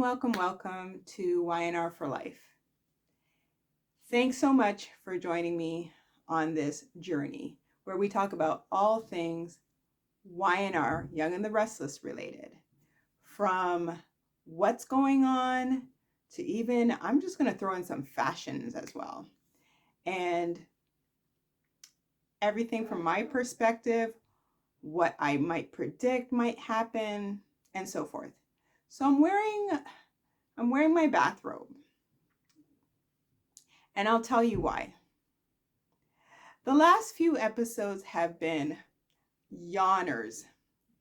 welcome to Y&R For Life. Thanks so much for joining me on this journey where we talk about all things Y&R, Young and the Restless related. From what's going on to even, I'm just going to throw in some fashions as well. And everything from my perspective, what I might predict might happen, and so forth. So I'm wearing my bathrobe. And I'll tell you why. The last few episodes have been yawners.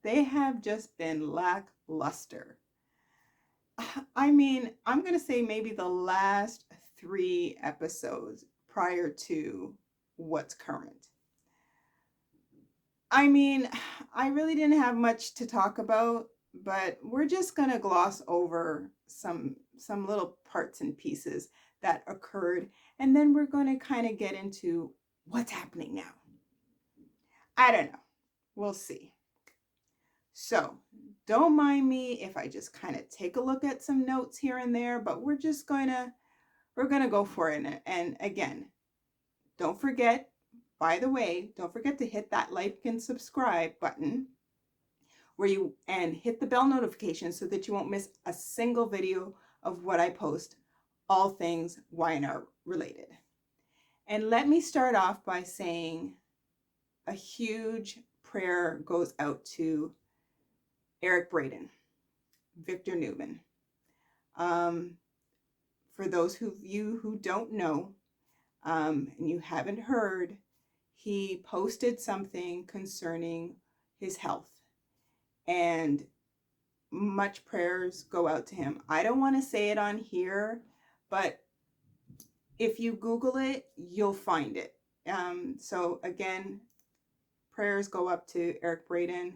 They have just been lackluster. I mean, I'm going to say maybe the last 3 episodes prior to what's current. I mean, I really didn't have much to talk about, but we're just going to gloss over some little parts and pieces that occurred, and then we're going to kind of get into what's happening now. I don't know. We'll see. So don't mind me if I just kind of take a look at some notes here and there, but we're going to go for it. And again, don't forget, by the way, don't forget to hit that like and subscribe button and hit the bell notification so that you won't miss a single video of what I post, all things Y&R related. And let me start off by saying a huge prayer goes out to Eric Braden, Victor Newman. For those of you who don't know, and you haven't heard, he posted something concerning his health. And much prayers go out to him. I don't want to say it on here, but if you Google it, you'll find it. So again, prayers go up to Eric Braden,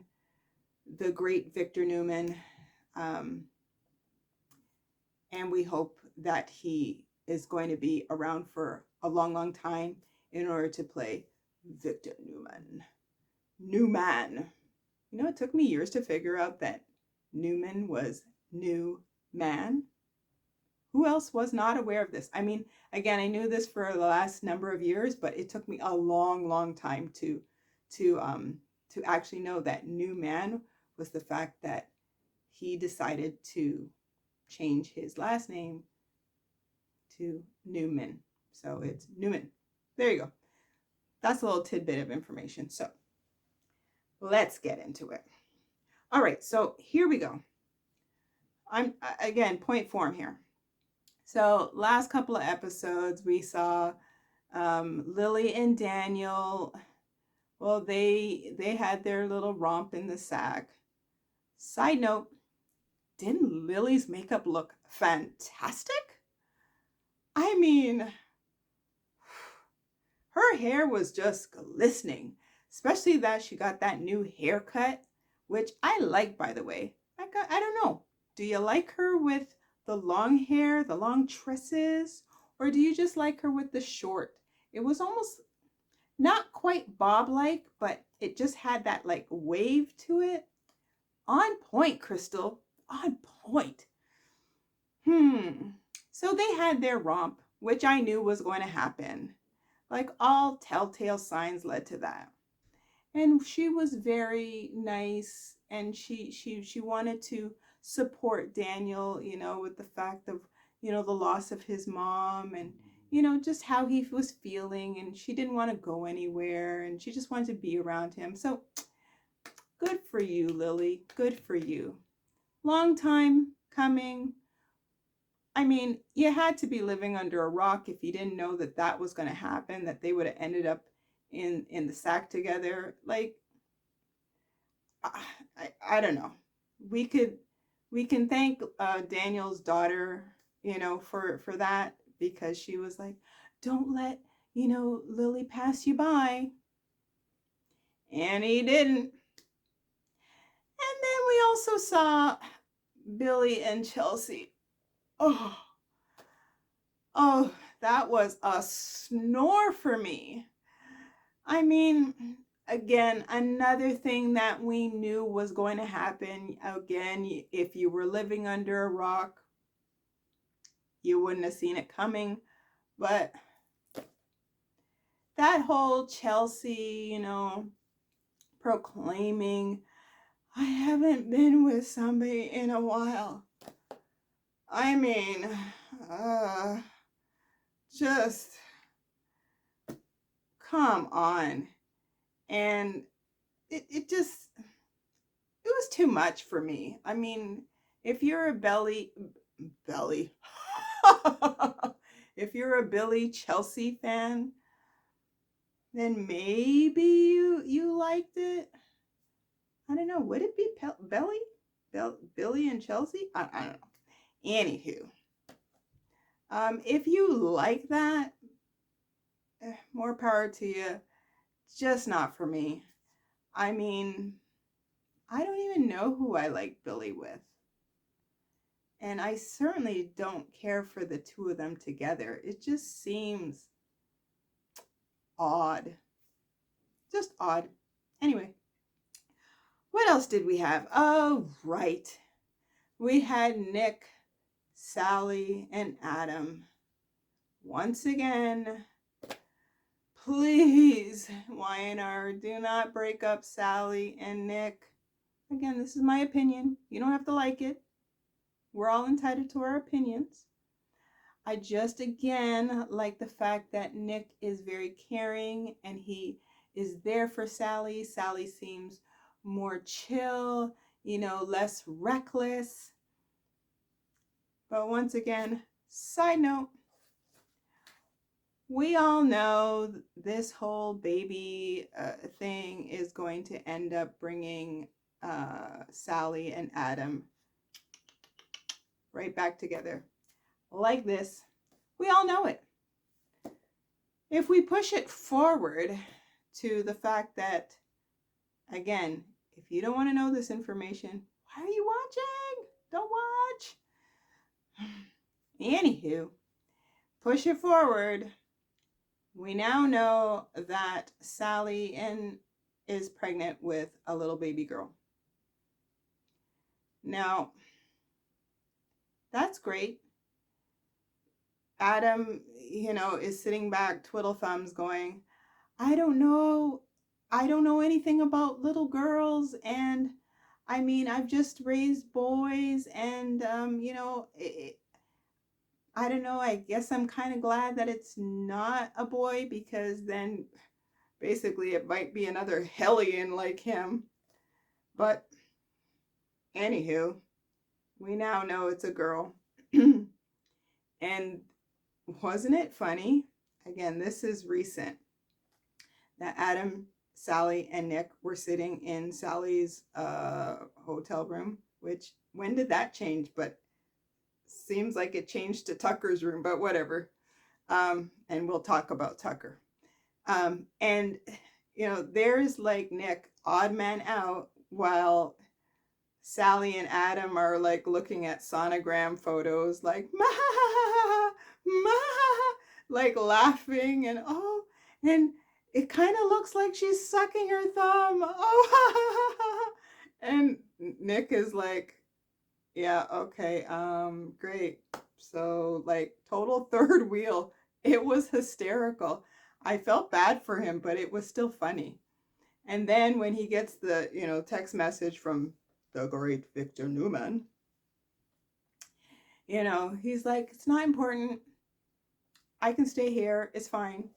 the great Victor Newman, and we hope that he is going to be around for a long, long time in order to play Victor Newman. Newman. You know, it took me years to figure out that Newman was new man. Who else was not aware of this? I mean, again, I knew this for the last number of years, but it took me a long, long time to actually know that new man was the fact that he decided to change his last name to Newman. So it's Newman. There you go. That's a little tidbit of information. So let's get into it. All right, so here we go. I'm again point form here. So last couple of episodes we saw Lily and Daniel. Well, they had their little romp in the sack. Side note, didn't Lily's makeup look fantastic? I mean, her hair was just glistening, especially that she got that new haircut, which I like, by the way. I don't know. Do you like her with the long hair, the long tresses, or do you just like her with the short? It was almost not quite bob-like, but it just had that like wave to it. On point, Crystal. On point. So they had their romp, which I knew was going to happen. Like all telltale signs led to that. And she was very nice, and she wanted to support Daniel, you know, with the fact of, you know, the loss of his mom and, you know, just how he was feeling, and she didn't want to go anywhere and she just wanted to be around him. So good for you, Lily. Good for you. Long time coming. I mean, you had to be living under a rock if you didn't know that that was going to happen, that they would have ended up in the sack together. Like, I don't know. We can thank Daniel's daughter, you know, for that, because she was like, don't let, you know, Lily pass you by. And he didn't. And then we also saw Billy and Chelsea. Oh, that was a snore for me. I mean, again, another thing that we knew was going to happen. Again, if you were living under a rock, you wouldn't have seen it coming. But that whole Chelsea, proclaiming, I haven't been with somebody in a while. I mean, just come on. And it was too much for me. I mean, if you're a belly, if you're a Billy Chelsea fan, then maybe you liked it. I don't know. Would it be Billy and Chelsea? I don't know. Anywho, if you like that, more power to you. Just not for me. I mean, I don't even know who I like Billy with. And I certainly don't care for the two of them together. It just seems odd. Just odd. Anyway, what else did we have? Oh, right. We had Nick, Sally, and Adam. Once again, please, Y&R, do not break up Sally and Nick. Again, this is my opinion. You don't have to like it. We're all entitled to our opinions. I just, again, like the fact that Nick is very caring and he is there for Sally. Sally seems more chill, less reckless. But once again, side note, we all know this whole baby thing is going to end up bringing Sally and Adam right back together. Like this. We all know it. If we push it forward to the fact that, again, if you don't want to know this information, why are you watching? Don't watch. Anywho, push it forward. We now know that Sally is pregnant with a little baby girl. Now, that's great. Adam, is sitting back, twiddle thumbs, going, I don't know anything about little girls, and I mean, I've just raised boys, and I don't know, I guess I'm kind of glad that it's not a boy, because then basically it might be another hellion like him. But anywho, we now know it's a girl. And wasn't it funny? Again, this is recent. That Adam, Sally, and Nick were sitting in Sally's hotel room, which, when did that change? But seems like it changed to Tucker's room, but whatever. And we'll talk about Tucker. And, there's like Nick, odd man out, while Sally and Adam are like looking at sonogram photos, like, ma, ma, like laughing, and and it kind of looks like she's sucking her thumb. Oh, and Nick is like, yeah, okay, great. So like total third wheel. It was hysterical. I felt bad for him, but it was still funny. And then when he gets the, text message from the great Victor Newman, he's like, it's not important. I can stay here. It's fine.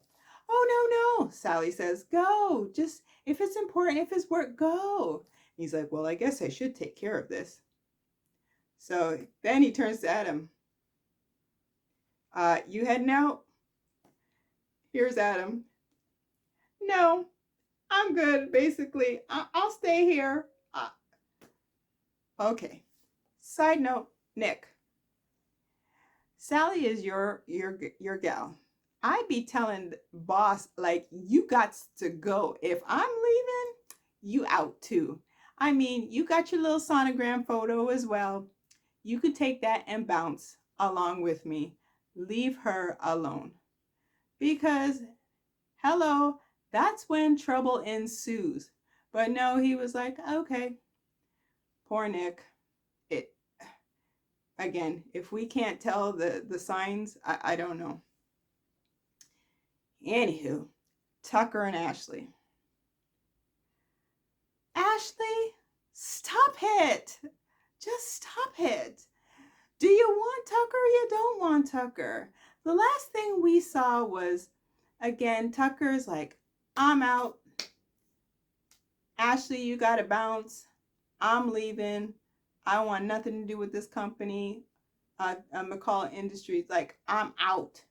Oh, no. Sally says, go. Just, if it's important, if it's work, go. He's like, well, I guess I should take care of this. So then he turns to Adam. You heading out? Here's Adam. No, I'm good. Basically, I'll stay here. Okay. Side note, Nick. Sally is your gal. I'd be telling boss, like, you got to go. If I'm leaving, you out too. I mean, you got your little sonogram photo as well. You could take that and bounce along with me. Leave her alone. Because, hello, that's when trouble ensues. But no, he was like, okay. Poor Nick. again, if we can't tell the signs, I don't know. Anywho, Tucker and Ashley. Ashley, stop it. Just stop it. Do you want Tucker or you don't want Tucker? The last thing we saw was, again, Tucker's like, I'm out. Ashley, you gotta bounce. I'm leaving. I want nothing to do with this company. McCall Industries, like, I'm out.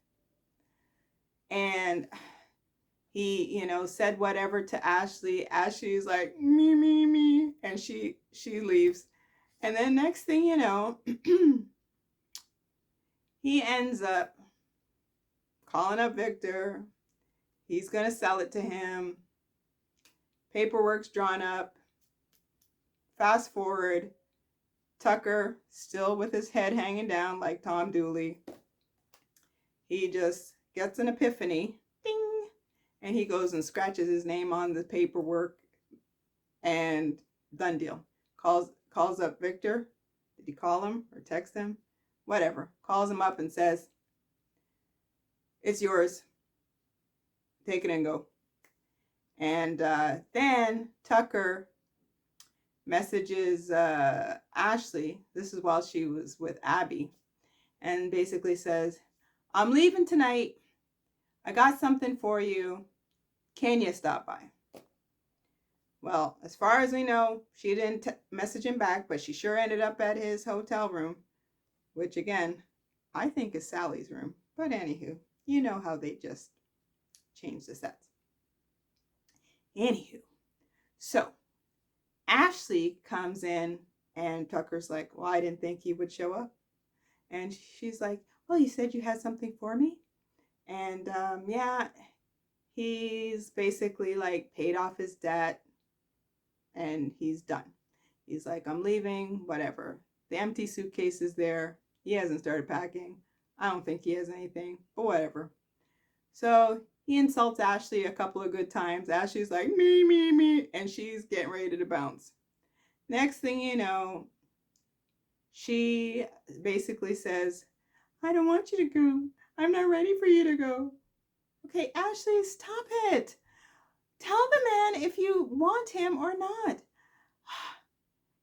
And he, said whatever to Ashley. Ashley's like, me. And she leaves. And then next thing you know, he ends up calling up Victor. He's going to sell it to him. Paperwork's drawn up. Fast forward, Tucker still with his head hanging down like Tom Dooley. He just gets an epiphany. Ding! And he goes and scratches his name on the paperwork, and done deal. Calls up Victor. Did he call him or text him? Whatever. Calls him up and says, it's yours. Take it and go. And then Tucker messages Ashley. This is while she was with Abby. And basically says, I'm leaving tonight. I got something for you. Can you stop by? Well, as far as we know, she didn't message him back, but she sure ended up at his hotel room, which again, I think is Sally's room. But anywho, you know how they just change the sets. Anywho, so Ashley comes in and Tucker's like, well, I didn't think he would show up. And she's like, well, you said you had something for me. And yeah, he's basically like paid off his debt and he's done. He's like, I'm leaving, whatever. The empty suitcase is there. He hasn't started packing. I don't think he has anything, but whatever. So he insults Ashley a couple of good times. Ashley's like, me, and she's getting ready to bounce. Next thing you know, she basically says, I don't want you to go. I'm not ready for you to go. Okay, Ashley, stop it. Tell the man if you want him or not.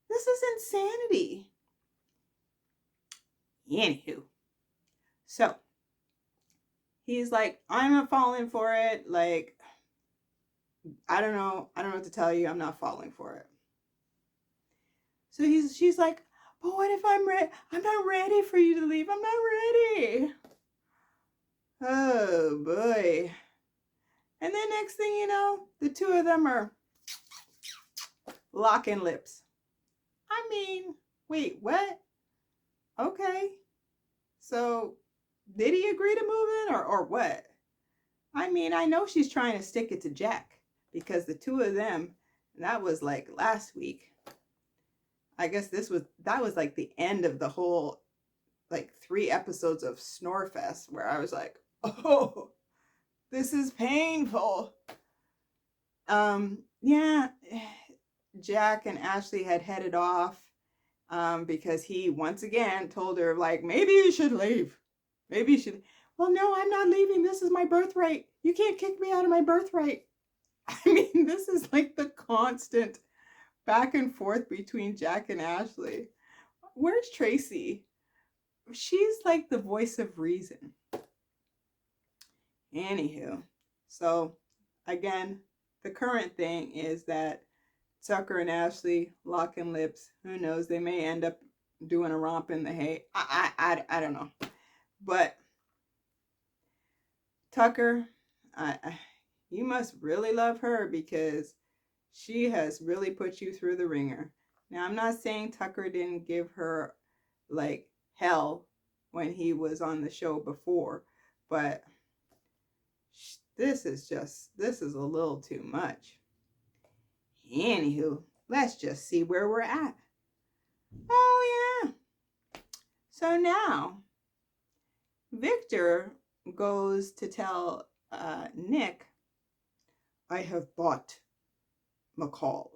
This is insanity. Anywho, so he's like, I'm not falling for it. Like, I don't know what to tell you. I'm not falling for it. So she's like, but what if I'm ready? I'm not ready for you to leave. I'm not ready. Oh boy. And then next thing you know, the two of them are locking lips. I mean, wait, what? Okay. So did he agree to move in or what? I mean, I know she's trying to stick it to Jack because the two of them, that was like last week. I guess that was like the end of the whole like 3 episodes of Snorefest where I was like, oh, this is painful. Yeah, Jack and Ashley had headed off because he once again told her like, maybe you should leave. Maybe you should. Well, no, I'm not leaving. This is my birthright. You can't kick me out of my birthright. I mean, this is like the constant back and forth between Jack and Ashley. Where's Tracy? She's like the voice of reason. Anywho, so again, the current thing is that Tucker and Ashley locking lips. Who knows? They may end up doing a romp in the hay. I don't know. But Tucker, you must really love her because she has really put you through the ringer. Now, I'm not saying Tucker didn't give her like hell when he was on the show before, but this is a little too much. Anywho, let's just see where we're at. Oh, yeah. So now, Victor goes to tell Nick, I have bought McCall.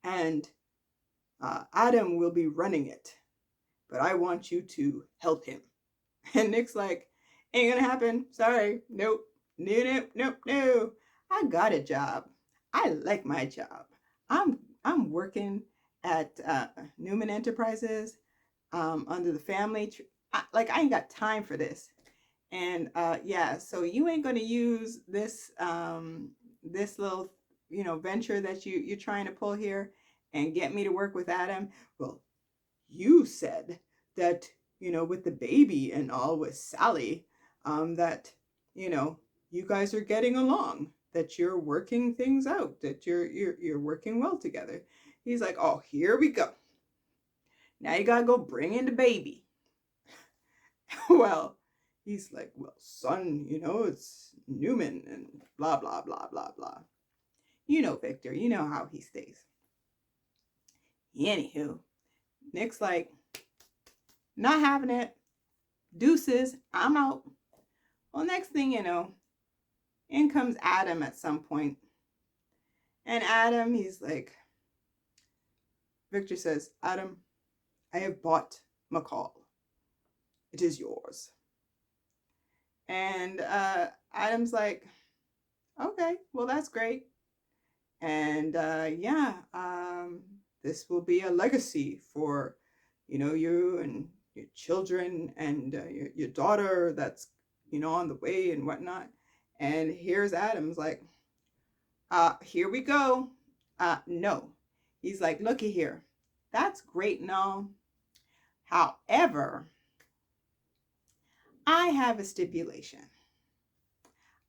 And Adam will be running it but I want you to help him. And Nick's like, ain't gonna happen. Sorry. Nope. No. I got a job. I like my job. I'm working at Newman Enterprises under the family. I ain't got time for this. And yeah, so you ain't gonna use this little venture that you're trying to pull here and get me to work with Adam. Well, you said that with the baby and all with Sally, that you guys are getting along, that you're working things out, that you're working well together. He's like, oh, here we go. Now you gotta go bring in the baby. Well, he's like, well, son, it's Newman and blah blah blah blah blah. Victor, you know how he stays. Anywho, Nick's like, not having it. Deuces, I'm out. Well, next thing you know, in comes Adam at some point. And Adam, he's like, Victor says, Adam, I have bought McCall. It is yours. And Adam's like, okay, well, that's great. And this will be a legacy for, you and your children and your daughter that's, on the way and whatnot. And here's Adam's like, here we go. No. He's like, looky here. That's great and all. However, I have a stipulation.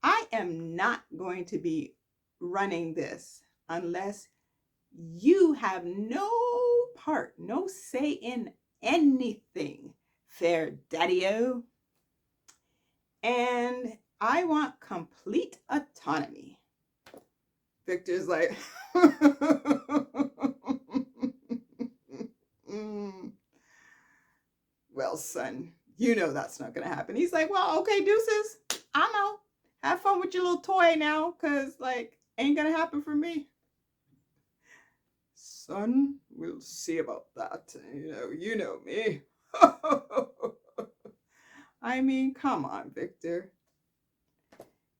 I am not going to be running this unless you have no part, no say in anything, fair daddy-o. And I want complete autonomy. Victor's like, well, son, that's not going to happen. He's like, well, okay, deuces. I know. Have fun with your little toy now, because, ain't going to happen for me. Son, we'll see about that. You know me. I mean, come on, Victor.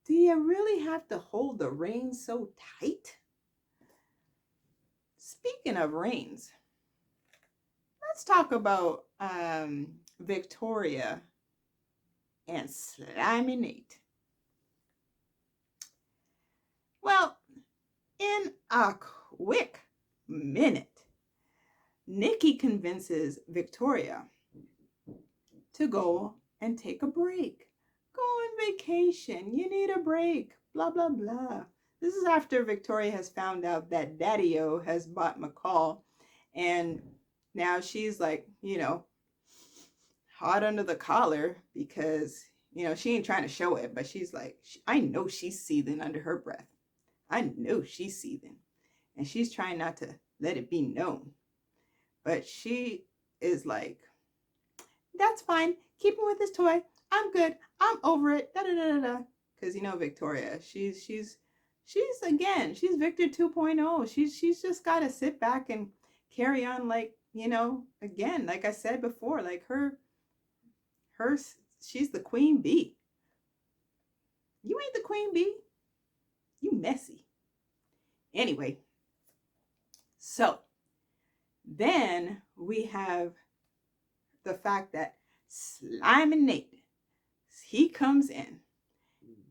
Do you really have to hold the reins so tight? Speaking of reins, let's talk about Victoria and Slimy Nate. Well, in a quick minute, Nikki convinces Victoria to go and take a break. Go on vacation. You need a break. Blah, blah, blah. This is after Victoria has found out that Daddy-O has bought McCall. And now she's like, hot under the collar because, she ain't trying to show it. But she's like, I know she's seething under her breath. I know she's seething. And she's trying not to let it be known. But she is like, that's fine. Keep him with his toy. I'm good. I'm over it. Da da da da. Because Victoria, she's Victor 2.0. She's just got to sit back and carry on again, like I said before, she's the queen bee. You ain't the queen bee. You messy. Anyway, so then we have the fact that Slimy Nate, he comes in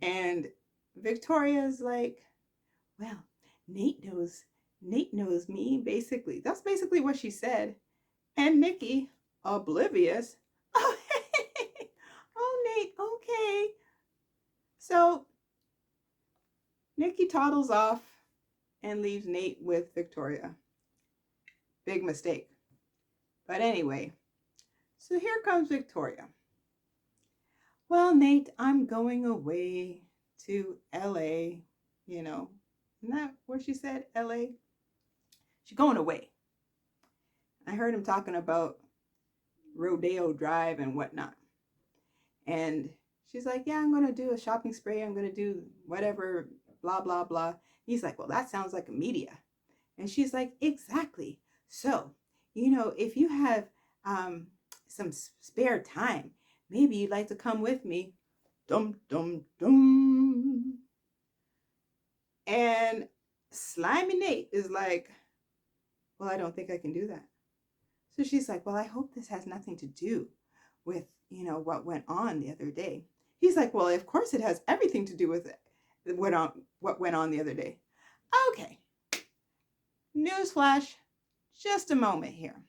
and Victoria's like, well, Nate knows me, basically. That's basically what she said. And Nikki, oblivious, oh, hey, oh, Nate, okay. So Nikki toddles off and leaves Nate with Victoria. Big mistake. But anyway, so here comes Victoria. Well, Nate, I'm going away to LA, Isn't that where she said, LA? She's going away. I heard him talking about Rodeo Drive and whatnot. And she's like, yeah, I'm going to do a shopping spree. I'm going to do whatever, blah, blah, blah. He's like, well, that sounds like a media. And she's like, exactly. So, if you have some spare time. Maybe you'd like to come with me. Dum, dum, dum. And Slimy Nate is like, well, I don't think I can do that. So she's like, well, I hope this has nothing to do with, what went on the other day. He's like, well, of course it has everything to do with it. What went on the other day. Okay. Newsflash, just a moment here.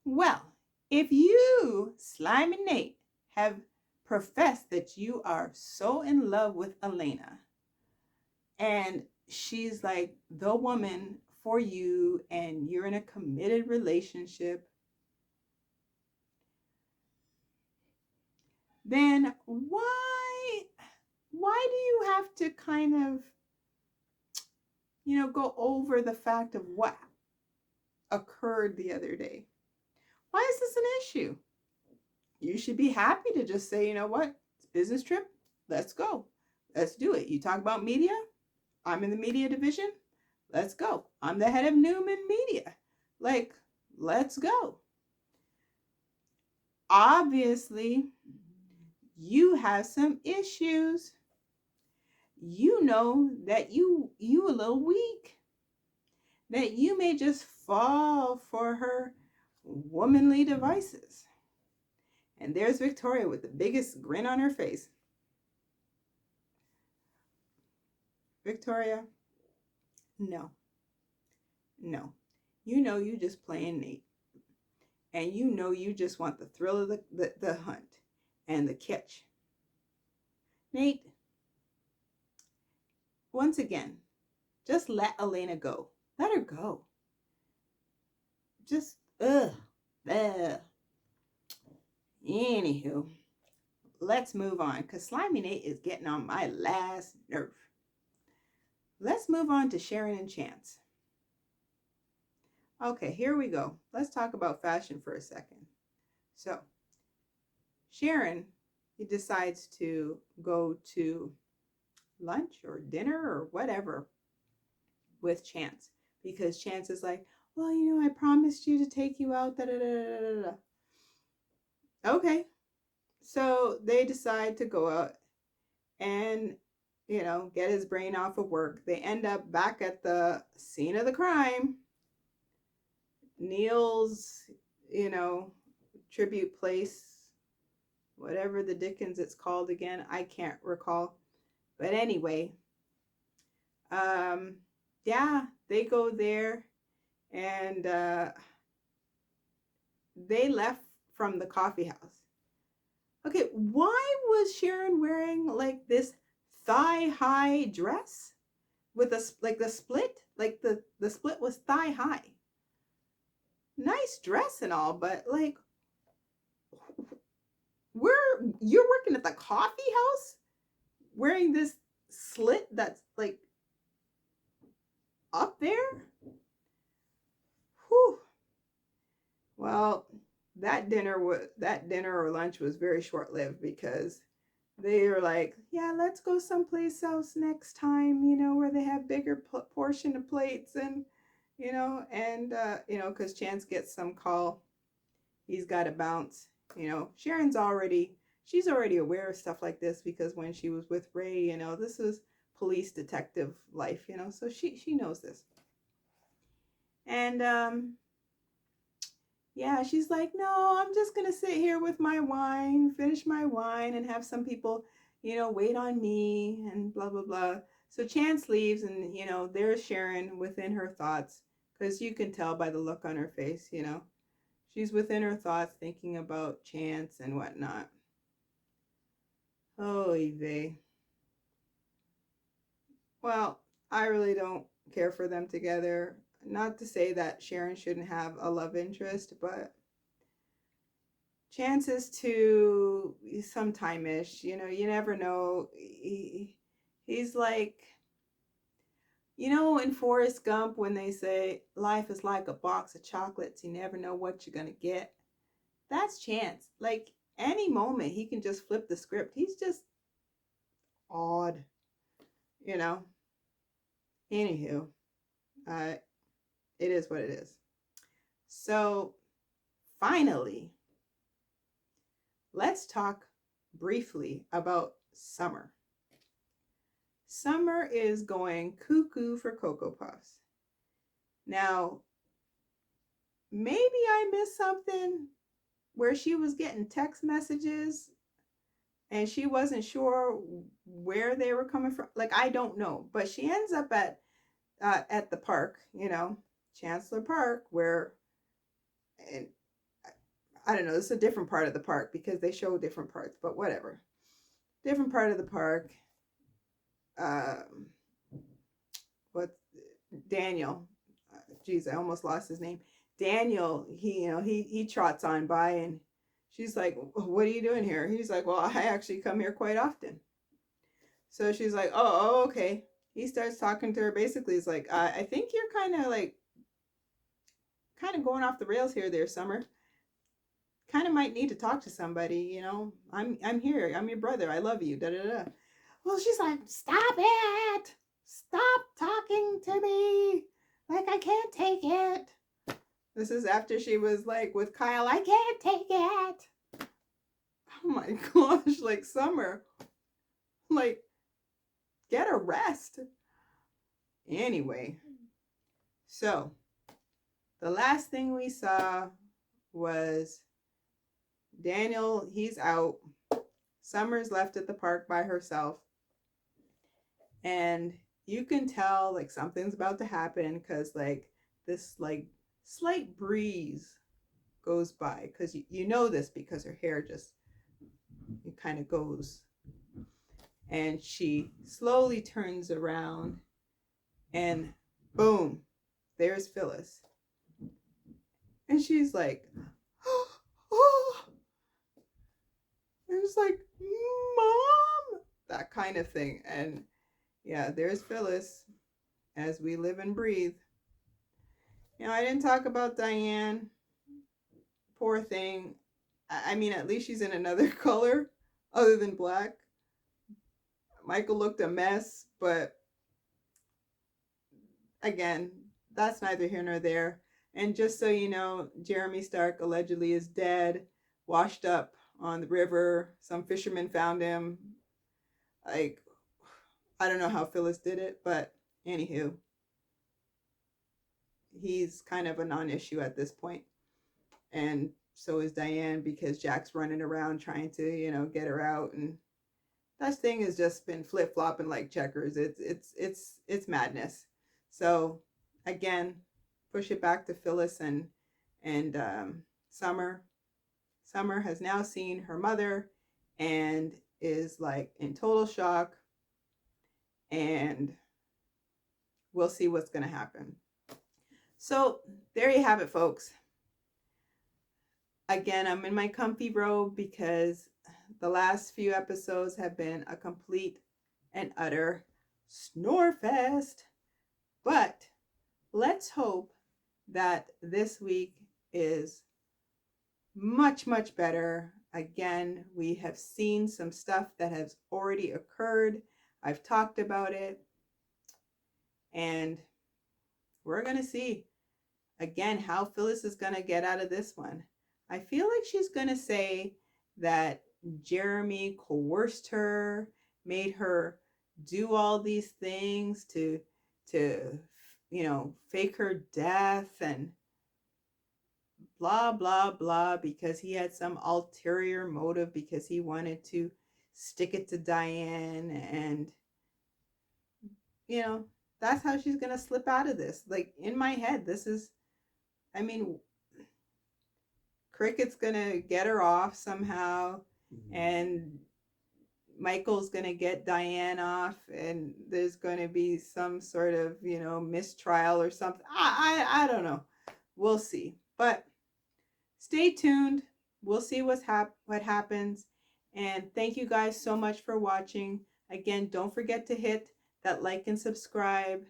Well, if you, Slimy Nate, have professed that you are so in love with Elena, and she's like the woman for you, and you're in a committed relationship, then why do you have to kind of, go over the fact of what occurred the other day? Why is this an issue? You should be happy to just say, you know what? It's a business trip. Let's go. Let's do it. You talk about media. I'm in the media division. Let's go. I'm the head of Newman Media. Like, let's go. Obviously, you have some issues. You know that you a little weak. That you may just fall for her womanly devices. And there's Victoria with the biggest grin on her face. Victoria, no. You just playing Nate. And you just want the thrill of the hunt and the catch. Nate, once again, just let Elena go. Let her go. Just, ugh. Anywho, let's move on, because Slimy Nate is getting on my last nerve. Let's move on to Sharon and Chance. Okay, here we go. Let's talk about fashion for a second. So, Sharon, he decides to go to lunch or dinner or whatever with Chance, because Chance is like, well, I promised you to take you out. Da, da, da, da, da. Okay, so they decide to go out and get his brain off of work. They end up back at the scene of the crime. Neil's, tribute place, whatever the dickens it's called again, I can't recall. But anyway, yeah, they go there, and they left from the coffee house. Okay, why was Sharon wearing like this thigh-high dress with the split? Like the split was thigh-high. Nice dress and all, but like, you're working at the coffee house wearing this slit that's like up there? Whew. Well, that dinner or lunch was very short-lived, because they were like, yeah, let's go someplace else next time, where they have bigger portion of plates, and because Chance gets some call, he's got to bounce. Sharon's she's already aware of stuff like this, because when she was with Ray, this is police detective life, so she knows this. And yeah, she's like, no, I'm just gonna sit here with my wine, finish my wine, and have some people, wait on me, and blah blah blah. So Chance leaves, and there's Sharon within her thoughts, because you can tell by the look on her face, she's within her thoughts thinking about Chance and whatnot. Oh, Eve. Well, I really don't care for them together. Not to say that Sharon shouldn't have a love interest, but chances to sometime-ish, you never know. He's like, in Forrest Gump, when they say life is like a box of chocolates, you never know what you're gonna get. That's Chance. Like, any moment he can just flip the script. He's just odd, Anywho, it is what it is. So finally, let's talk briefly about Summer. Summer is going cuckoo for Cocoa Puffs. Now, maybe I missed something where she was getting text messages and she wasn't sure where they were coming from. Like, I don't know, but she ends up at the park, Chancellor Park, where, and I don't know, this is a different part of the park because they show different parts, but whatever. Different part of the park. What Daniel? Geez, I almost lost his name. Daniel. He trots on by, and she's like, "What are you doing here?" He's like, "Well, I actually come here quite often." So she's like, "Oh, okay." He starts talking to her. Basically, he's like, "I think you're kind of going off the rails here, there, Summer. Kind of might need to talk to somebody. I'm here. I'm your brother. I love you. Da da da." Well, she's like, "Stop it! Stop talking to me! Like, I can't take it." This is after she was like with Kyle, "I can't take it." Oh my gosh, like, Summer, like, get a rest. Anyway, so the last thing we saw was Daniel, he's out. Summer's left at the park by herself. And you can tell like something's about to happen because like this like slight breeze goes by, because you know this because her hair just, it kind of goes, and she slowly turns around and boom, there's Phyllis, and she's like, "Oh," and it's like, "Mom," that kind of thing. And yeah, there's Phyllis as we live and breathe. I didn't talk about Diane. Poor thing. I mean, at least she's in another color other than black. Michael looked a mess, but again, that's neither here nor there. And just so you know, Jeremy Stark allegedly is dead, washed up on the river. Some fishermen found him. Like, I don't know how Phyllis did it, but anywho, he's kind of a non-issue at this point. And so is Diane, because Jack's running around trying to, get her out, and that thing has just been flip-flopping like checkers. It's madness. So again, push it back to Phyllis and Summer. Summer has now seen her mother and is like in total shock, and we'll see what's going to happen. So there you have it, folks. Again, I'm in my comfy robe because the last few episodes have been a complete and utter snore fest. But let's hope that this week is much, much better. Again, we have seen some stuff that has already occurred. I've talked about it. And we're going to see, again, how Phyllis is going to get out of this one. I feel like she's going to say that Jeremy coerced her, made her do all these things to fake her death and blah, blah, blah, because he had some ulterior motive, because he wanted to stick it to Diane. And, that's how she's going to slip out of this. Like, in my head, Cricket's gonna get her off somehow, and Michael's gonna get Diane off, and there's gonna be some sort of mistrial or something. I don't know. We'll see. But stay tuned. We'll see what happens. And thank you guys so much for watching. Again, don't forget to hit that like and subscribe.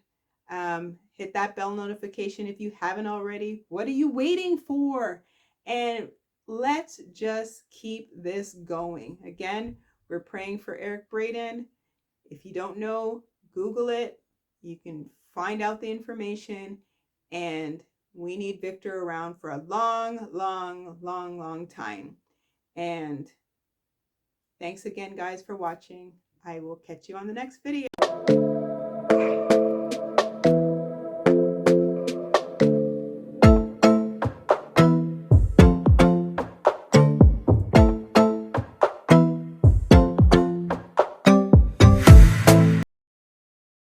Hit that bell notification if you haven't already. What are you waiting for? And let's just keep this going. Again, we're praying for Eric Braeden. If you don't know, Google it. You can find out the information. And We need Victor around for a long, long, long, long time. And thanks again, guys, for watching. I will catch you on the next video.